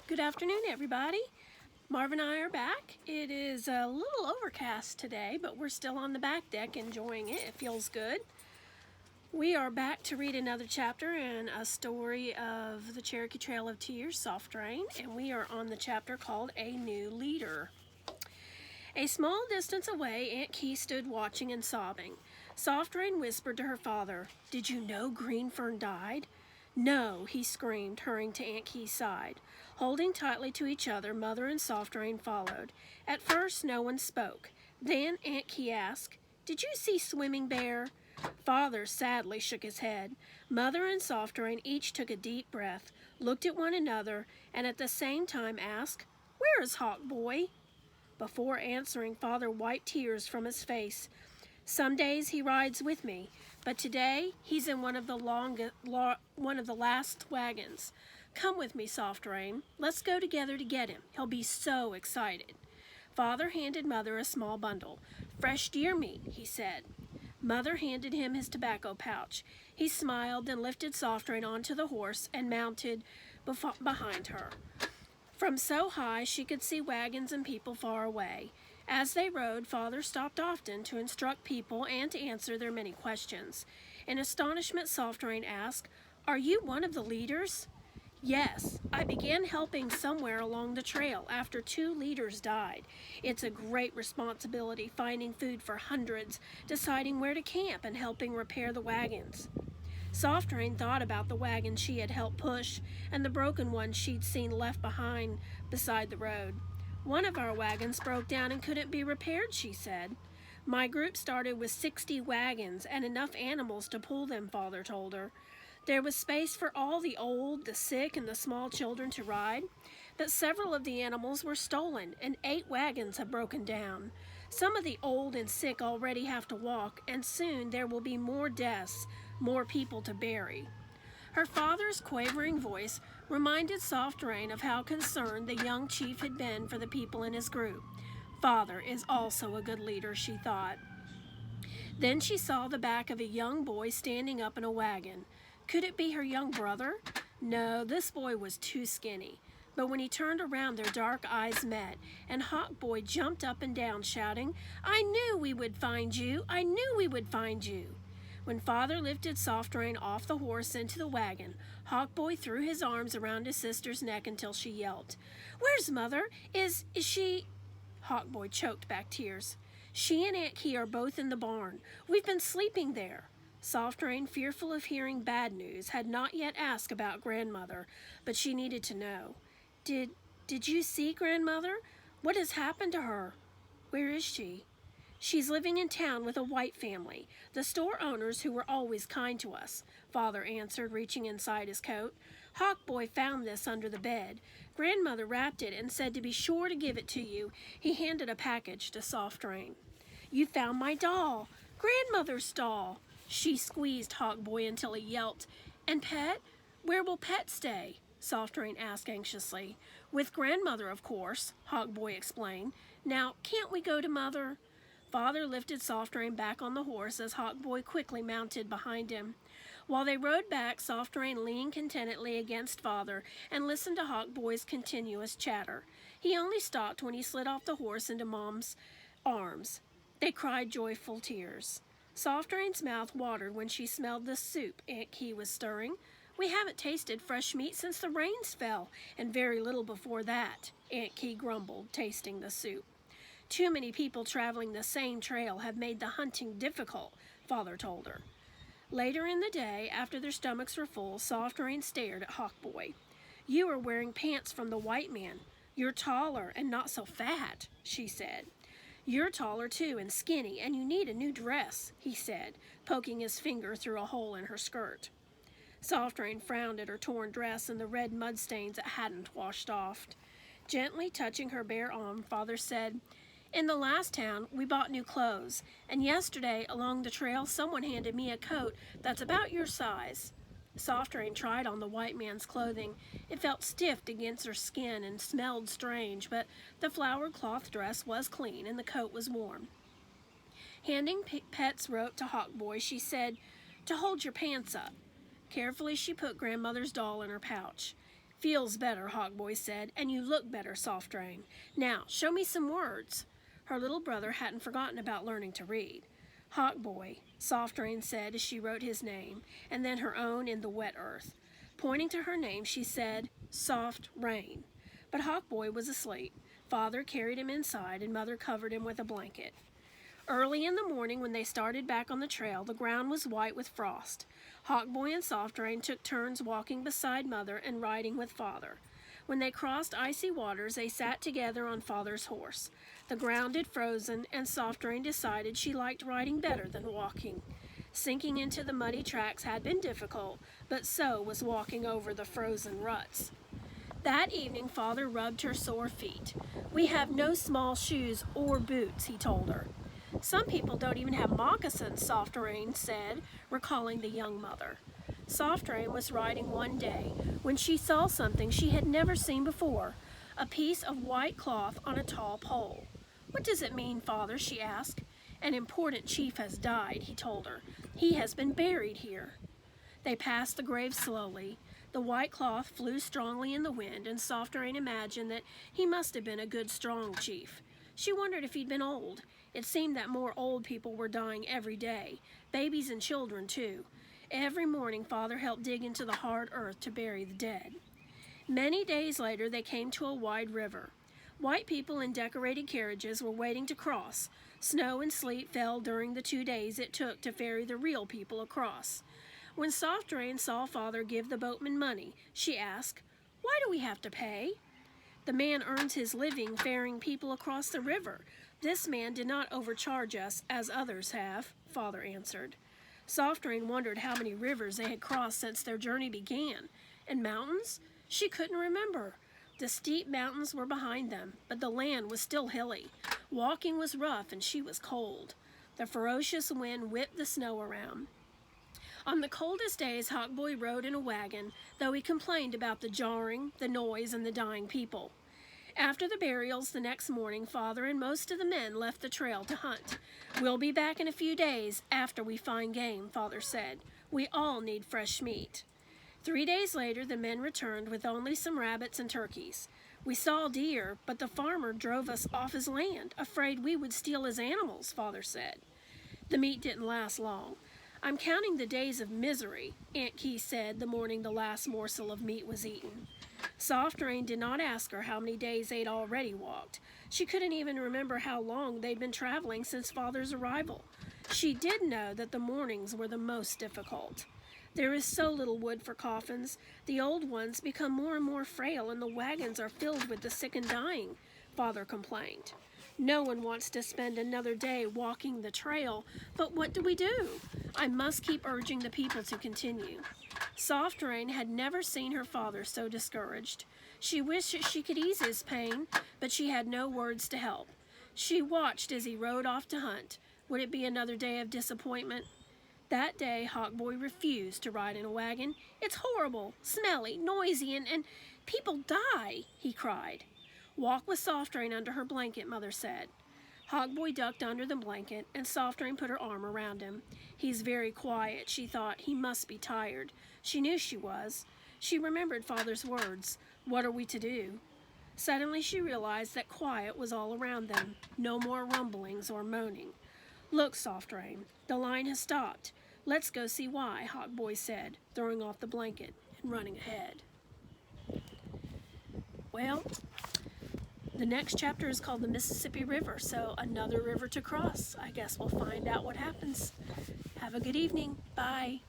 Good afternoon, everybody. Marvin and I are back. It is a little overcast today, but we're still on the back deck enjoying it. It feels good. We are back to read another chapter in a story of the Cherokee Trail of Tears, Soft Rain, and we are on the chapter called A New Leader. A small distance away, Aunt Key stood watching and sobbing. Soft Rain whispered to her father, "Did you know Greenfern died?" "No," he screamed, hurrying to Aunt Key's side. Holding tightly to each other, Mother and Soft Rain followed. At first, no one spoke. Then Aunt Key asked, "Did you see Swimming Bear?" Father sadly shook his head. Mother and Soft Rain each took a deep breath, looked at one another, and at the same time asked, "Where is Hawk Boy?" Before answering, Father wiped tears from his face. "Some days he rides with me, but today he's in one of the last wagons. Come with me, Soft Rain. Let's go together to get him. He'll be so excited." Father handed Mother a small bundle. "Fresh deer meat," he said. Mother handed him his tobacco pouch. He smiled and lifted Soft Rain onto the horse and mounted behind her. From so high she could see wagons and people far away. As they rode, Father stopped often to instruct people and to answer their many questions. In astonishment, Soft Rain asked, "Are you one of the leaders?" "Yes, I began helping somewhere along the trail after 2 leaders died. It's a great responsibility finding food for hundreds, deciding where to camp, and helping repair the wagons." Soft Rain thought about the wagon she had helped push and the broken one she'd seen left behind beside the road. "One of our wagons broke down and couldn't be repaired," she said. "My group started with 60 wagons and enough animals to pull them," Father told her. There was space for all the old, the sick, and the small children to ride, but several of the animals were stolen and 8 wagons have broken down. Some of the old and sick already have to walk, and soon there will be more deaths, more people to bury. Her father's quavering voice reminded Soft Rain of how concerned the young chief had been for the people in his group. Father is also a good leader, she thought. Then she saw the back of a young boy standing up in a wagon. Could it be her young brother? No, this boy was too skinny. But when he turned around, their dark eyes met, and Hawk Boy jumped up and down, shouting, "I knew we would find you! I knew we would find you!" When Father lifted Soft Rain off the horse into the wagon, Hawk Boy threw his arms around his sister's neck until she yelped. "Where's Mother? Is she—" Hawk Boy choked back tears. "She and Aunt Key are both in the barn. We've been sleeping there." Soft Rain, fearful of hearing bad news, had not yet asked about Grandmother, but she needed to know. Did you see Grandmother? What has happened to her? Where is she?" "She's living in town with a white family, the store owners who were always kind to us," Father answered, reaching inside his coat. "Hawk Boy found this under the bed. Grandmother wrapped it and said to be sure to give it to you." He handed a package to Soft Rain. "You found my doll, Grandmother's doll." She squeezed Hawk Boy until he yelped. "And Pet? Where will Pet stay?" Soft Rain asked anxiously. "With Grandmother, of course," Hawk Boy explained. "Now, can't we go to Mother?" Father lifted Soft Rain back on the horse as Hawk Boy quickly mounted behind him. While they rode back, Soft Rain leaned contentedly against Father and listened to Hawk Boy's continuous chatter. He only stopped when he slid off the horse into Mom's arms. They cried joyful tears. Soft Rain's mouth watered when she smelled the soup Aunt Key was stirring. "We haven't tasted fresh meat since the rains fell, and very little before that," Aunt Key grumbled, tasting the soup. "Too many people traveling the same trail have made the hunting difficult," Father told her. Later in the day, after their stomachs were full, Soft Rain stared at Hawk Boy. "You are wearing pants from the white man. You're taller and not so fat," she said. "You're taller too and skinny, and you need a new dress," he said, poking his finger through a hole in her skirt. Soft Rain frowned at her torn dress and the red mud stains it hadn't washed off. Gently touching her bare arm, Father said, "In the last town, we bought new clothes, and yesterday, along the trail, someone handed me a coat that's about your size." Soft Rain tried on the white man's clothing. It felt stiff against her skin and smelled strange, but the flowered cloth dress was clean and the coat was warm. Handing Pet's rope to Hawk Boy, she said, "To hold your pants up." Carefully, she put Grandmother's doll in her pouch. "Feels better," Hawk Boy said, "and you look better, Soft Rain. Now, show me some words." Her little brother hadn't forgotten about learning to read. "Hawk Boy," Soft Rain said as she wrote his name, and then her own in the wet earth. Pointing to her name, she said, "Soft Rain." But Hawk Boy was asleep. Father carried him inside, and Mother covered him with a blanket. Early in the morning, when they started back on the trail, the ground was white with frost. Hawk Boy and Soft Rain took turns walking beside Mother and riding with Father. When they crossed icy waters, they sat together on Father's horse. The ground had frozen, and Soft Rain decided she liked riding better than walking. Sinking into the muddy tracks had been difficult, but so was walking over the frozen ruts. That evening, Father rubbed her sore feet. "We have no small shoes or boots," he told her. "Some people don't even have moccasins," Soft Rain said, recalling the young mother. Soft Rain was riding one day when she saw something she had never seen before, a piece of white cloth on a tall pole. "What does it mean, Father?" she asked. "An important chief has died," he told her. "He has been buried here." They passed the grave slowly. The white cloth flew strongly in the wind, and Soft Rain imagined that he must have been a good, strong chief. She wondered if he'd been old. It seemed that more old people were dying every day, babies and children too. Every morning, Father helped dig into the hard earth to bury the dead. Many days later, they came to a wide river. White people in decorated carriages were waiting to cross. Snow and sleet fell during the 2 days it took to ferry the real people across. When Soft Rain saw Father give the boatman money, she asked, "Why do we have to pay?" "The man earns his living ferrying people across the river. This man did not overcharge us as others have," Father answered. Soft Rain wondered how many rivers they had crossed since their journey began. And mountains? She couldn't remember. The steep mountains were behind them, but the land was still hilly. Walking was rough and she was cold. The ferocious wind whipped the snow around. On the coldest days, Hawk Boy rode in a wagon, though he complained about the jarring, the noise, and the dying people. After the burials the next morning, Father and most of the men left the trail to hunt. "We'll be back in a few days after we find game," Father said. "We all need fresh meat." 3 days later, the men returned with only some rabbits and turkeys. "We saw deer, but the farmer drove us off his land, afraid we would steal his animals," Father said. The meat didn't last long. "I'm counting the days of misery," Aunt Key said the morning the last morsel of meat was eaten. Soft Rain did not ask her how many days they'd already walked. She couldn't even remember how long they'd been traveling since Father's arrival. She did know that the mornings were the most difficult. "There is so little wood for coffins. The old ones become more and more frail, and the wagons are filled with the sick and dying," Father complained. "No one wants to spend another day walking the trail, but what do we do? I must keep urging the people to continue." Soft Rain had never seen her father so discouraged. She wished that she could ease his pain, but she had no words to help. She watched as he rode off to hunt. Would it be another day of disappointment? That day, Hawk Boy refused to ride in a wagon. "It's horrible, smelly, noisy, and people die," he cried. "Walk with Soft Rain under her blanket," Mother said. Hawk Boy ducked under the blanket, and Soft Rain put her arm around him. "He's very quiet," she thought. "He must be tired." She knew she was. She remembered Father's words, "What are we to do?" Suddenly she realized that quiet was all around them. No more rumblings or moaning. "Look, Soft Rain, the line has stopped. Let's go see why," Hawk Boy said, throwing off the blanket and running ahead. Well, the next chapter is called the Mississippi River, so another river to cross. I guess we'll find out what happens. Have a good evening. Bye.